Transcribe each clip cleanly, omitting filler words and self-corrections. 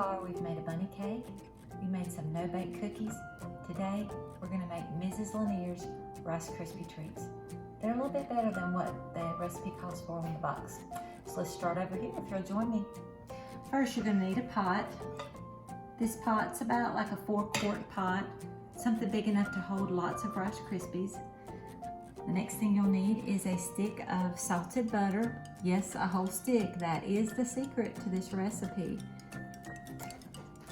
far, we've made a bunny cake, we made some no-bake cookies. Today, we're gonna make Mrs. Lanier's Rice Krispie treats. They're a little bit better than what the recipe calls for in the box. So let's start over here if you'll join me. First, you're gonna need a pot. This pot's about like a 4-quart pot, something big enough to hold lots of Rice Krispies. The next thing you'll need is a stick of salted butter. Yes, a whole stick. That is the secret to this recipe.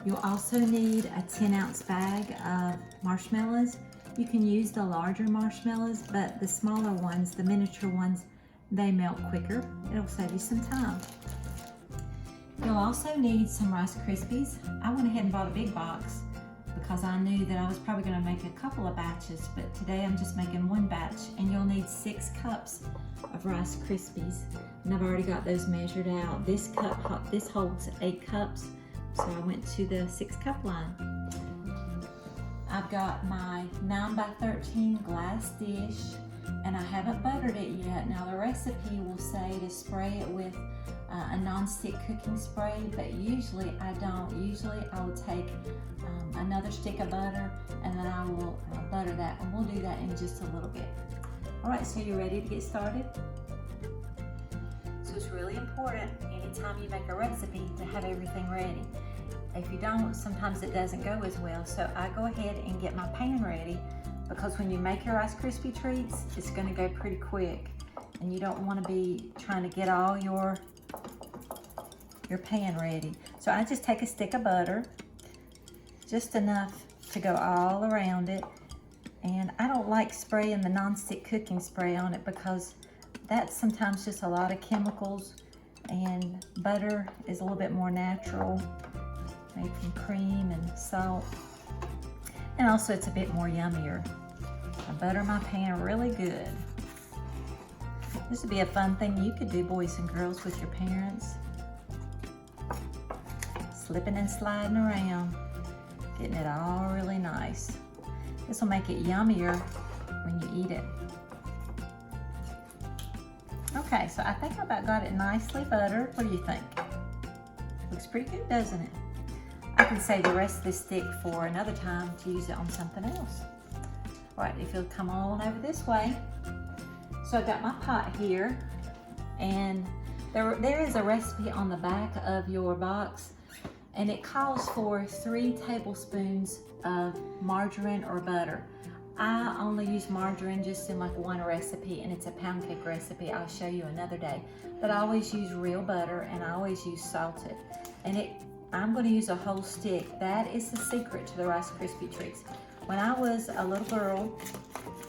You'll also need a 10-ounce bag of marshmallows. You can use the larger marshmallows, but the smaller ones, the miniature ones, they melt quicker. It'll save you some time. You'll also need some Rice Krispies. I went ahead and bought a big box because I knew that I was probably going to make a couple of batches, but today I'm just making one batch, and you'll need 6 cups of Rice Krispies, and I've already got those measured out. This holds 8 cups, so I went to the 6-cup line. I've got my 9x13 glass dish, and I haven't buttered it yet. Now the recipe will say to spray it with a non-stick cooking spray, but usually I don't. Usually I will take another stick of butter, and then I will butter that, and we'll do that in just a little bit. All right, so you ready to get started? So it's really important anytime you make a recipe to have everything ready. If you don't, sometimes it doesn't go as well. So I go ahead and get my pan ready, because when you make your Rice Krispie treats, it's gonna go pretty quick, and you don't wanna be trying to get all your pan ready. So I just take a stick of butter, just enough to go all around it. And I don't like spraying the non-stick cooking spray on it because that's sometimes just a lot of chemicals, and butter is a little bit more natural, made from cream and salt. And also it's a bit more yummier. I butter my pan really good. This would be a fun thing you could do, boys and girls, with your parents. Slipping and sliding around, getting it all really nice. This will make it yummier when you eat it. Okay, so I think I about got it nicely buttered. What do you think? Looks pretty good, doesn't it? I can save the rest of this stick for another time to use it on something else. All right, if you'll come on over this way. So I've got my pot here, and there is a recipe on the back of your box, and it calls for 3 tablespoons of margarine or butter. I only use margarine just in like one recipe, and it's a pound cake recipe. I'll show you another day. But I always use real butter, and I always use salted. And I'm gonna use a whole stick. That is the secret to the Rice Krispie treats. When I was a little girl,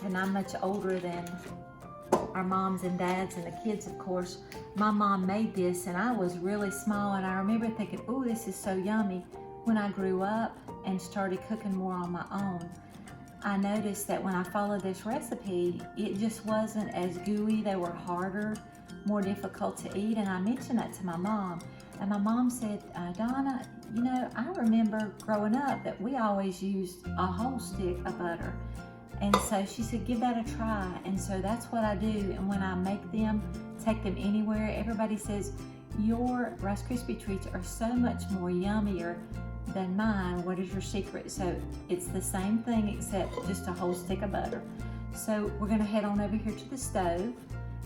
and I'm much older than our moms and dads and the kids, of course, my mom made this, and I was really small, and I remember thinking, oh, this is so yummy. When I grew up and started cooking more on my own, I noticed that when I followed this recipe, it just wasn't as gooey. They were harder, more difficult to eat, and I mentioned that to my mom, and my mom said, Donna, you know, I remember growing up that we always used a whole stick of butter. And so she said, give that a try. And so that's what I do. And when I make them, take them anywhere, everybody says, your Rice Krispie treats are so much more yummier than mine. What is your secret? So it's the same thing except just a whole stick of butter. So we're gonna head on over here to the stove,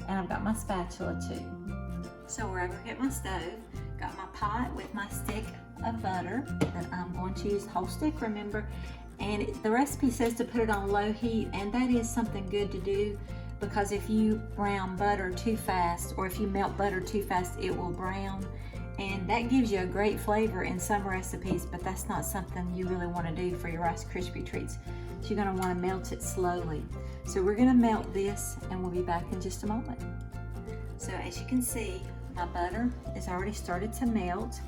and I've got my spatula too. So we're over here at my stove, got my pot with my stick of butter that I'm going to use the whole stick, remember. And the recipe says to put it on low heat, and that is something good to do, because if you brown butter too fast, or if you melt butter too fast, it will brown, and that gives you a great flavor in some recipes, but that's not something you really want to do for your Rice Krispie treats. So you're going to want to melt it slowly. So we're going to melt this, and we'll be back in just a moment. So as you can see, my butter is already started to melt,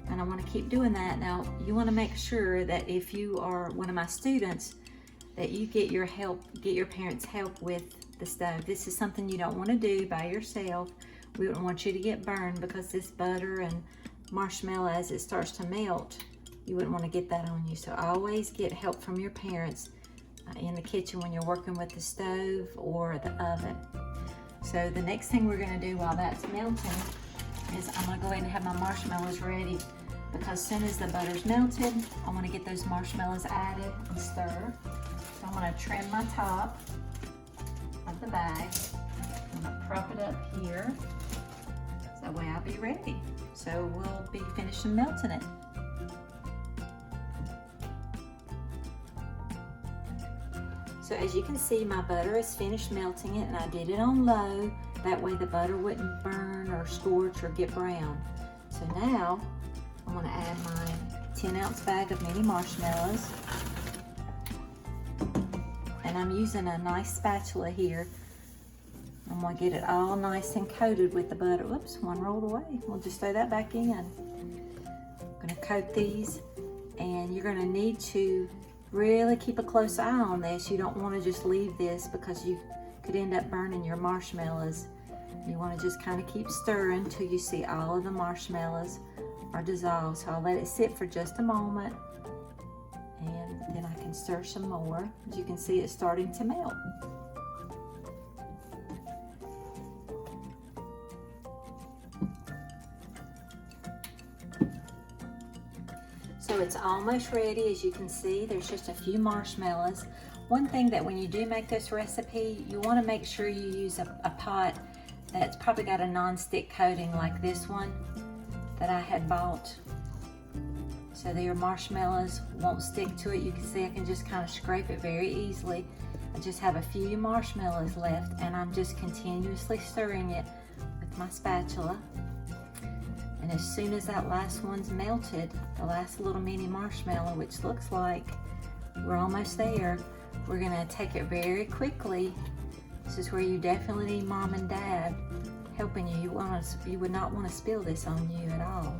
and I want to keep doing that. Now, you want to make sure that if you are one of my students, that you get your parents' help with the stove. This is something you don't want to do by yourself. We don't want you to get burned, because this butter and marshmallow, as it starts to melt, you wouldn't want to get that on you. So always get help from your parents in the kitchen when you're working with the stove or the oven. So the next thing we're going to do while that's melting is I'm going to go ahead and have my marshmallows ready. because as soon as the butter's melted, I want to get those marshmallows added and stir. So I'm going to trim my top of the bag. I'm going to prop it up here. So that way I'll be ready. So we'll be finishing melting it. So as you can see, my butter is finished melting it, and I did it on low. That way the butter wouldn't burn or scorch or get brown. So now I'm going to add my 10-ounce bag of mini marshmallows. And I'm using a nice spatula here. I'm going to get it all nice and coated with the butter. Whoops, one rolled away. We'll just throw that back in. I'm going to coat these, and you're going to need to really keep a close eye on this. You don't want to just leave this because you could end up burning your marshmallows. You want to just kind of keep stirring until you see all of the marshmallows are dissolved. So I'll let it sit for just a moment, and then I can stir some more. As you can see, it's starting to melt. So it's almost ready. As you can see, there's just a few marshmallows. One thing that when you do make this recipe, you want to make sure you use a pot that's probably got a non-stick coating like this one that I had bought. So your marshmallows won't stick to it. You can see I can just kind of scrape it very easily. I just have a few marshmallows left, and I'm just continuously stirring it with my spatula. And as soon as that last one's melted, the last little mini marshmallow, which looks like we're almost there, we're gonna take it very quickly. This is where you definitely need mom and dad helping you. You would not want to spill this on you at all.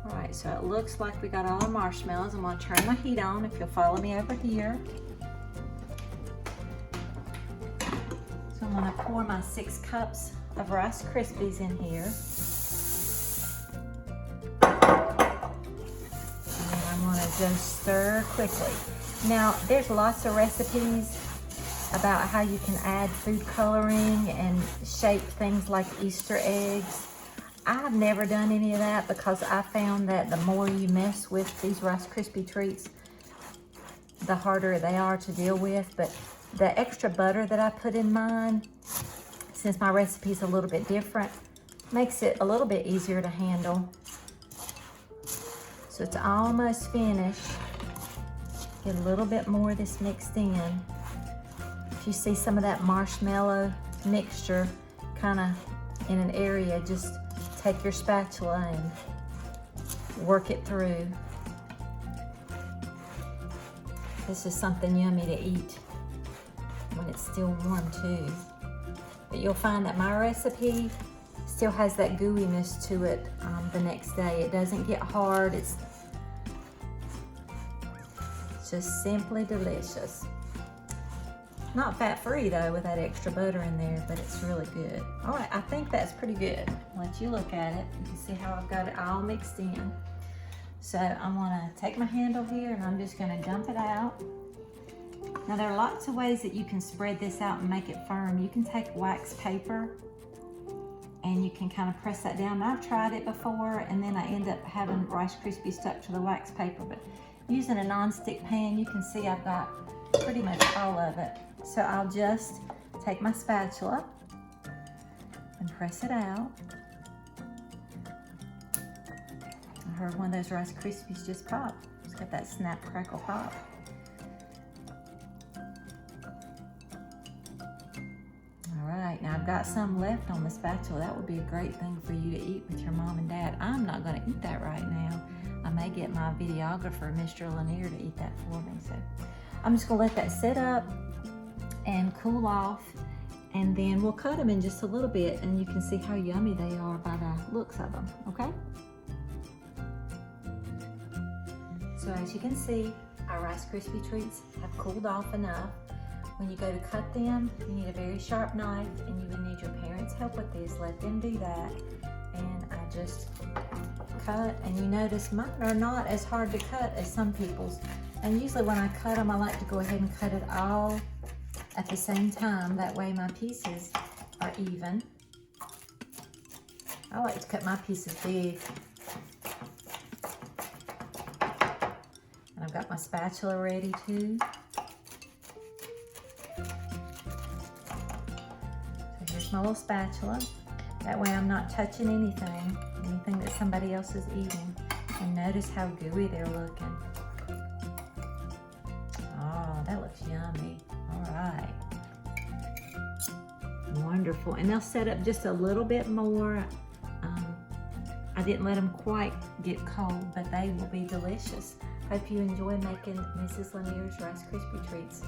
All right, so it looks like we got all our marshmallows. I'm gonna turn my heat on if you'll follow me over here. So I'm gonna pour my 6 cups of Rice Krispies in here. Just stir quickly. Now, there's lots of recipes about how you can add food coloring and shape things like Easter eggs. I've never done any of that because I found that the more you mess with these Rice Krispie treats, the harder they are to deal with. But the extra butter that I put in mine, since my recipe is a little bit different, makes it a little bit easier to handle. So it's almost finished. Get a little bit more of this mixed in. If you see some of that marshmallow mixture kind of in an area, just take your spatula and work it through. This is something yummy to eat when it's still warm too. But you'll find that my recipe still has that gooiness to it the next day. It doesn't get hard. It's just simply delicious. Not fat-free though with that extra butter in there, but it's really good. All right, I think that's pretty good. I'll let you look at it. You can see how I've got it all mixed in. So I'm gonna take my handle here and I'm just gonna dump it out. Now there are lots of ways that you can spread this out and make it firm. You can take wax paper and you can kind of press that down. I've tried it before and then I end up having Rice Krispies stuck to the wax paper, but using a non-stick pan, you can see I've got pretty much all of it. So I'll just take my spatula and press it out. I heard one of those Rice Krispies just pop. It's got that snap, crackle, pop. Right, now I've got some left on the spatula. That would be a great thing for you to eat with your mom and dad. I'm not going to eat that right now. I may get my videographer, Mr. Lanier, to eat that for me. So I'm just going to let that sit up and cool off, and then we'll cut them in just a little bit, and you can see how yummy they are by the looks of them, okay? So as you can see, our Rice Krispie treats have cooled off enough. When you go to cut them, you need a very sharp knife, and you would need your parents' help with this. Let them do that. And I just cut, and you notice mine are not as hard to cut as some people's. And usually when I cut them, I like to go ahead and cut it all at the same time. That way my pieces are even. I like to cut my pieces big. I've got my spatula ready too. So here's my little spatula. That way I'm not touching anything that somebody else is eating. And notice how gooey they're looking. Oh, that looks yummy. All right. Wonderful. And they'll set up just a little bit more. I didn't let them quite get cold, but they will be delicious. Hope you enjoy making Mrs. Lanier's Rice Krispie treats.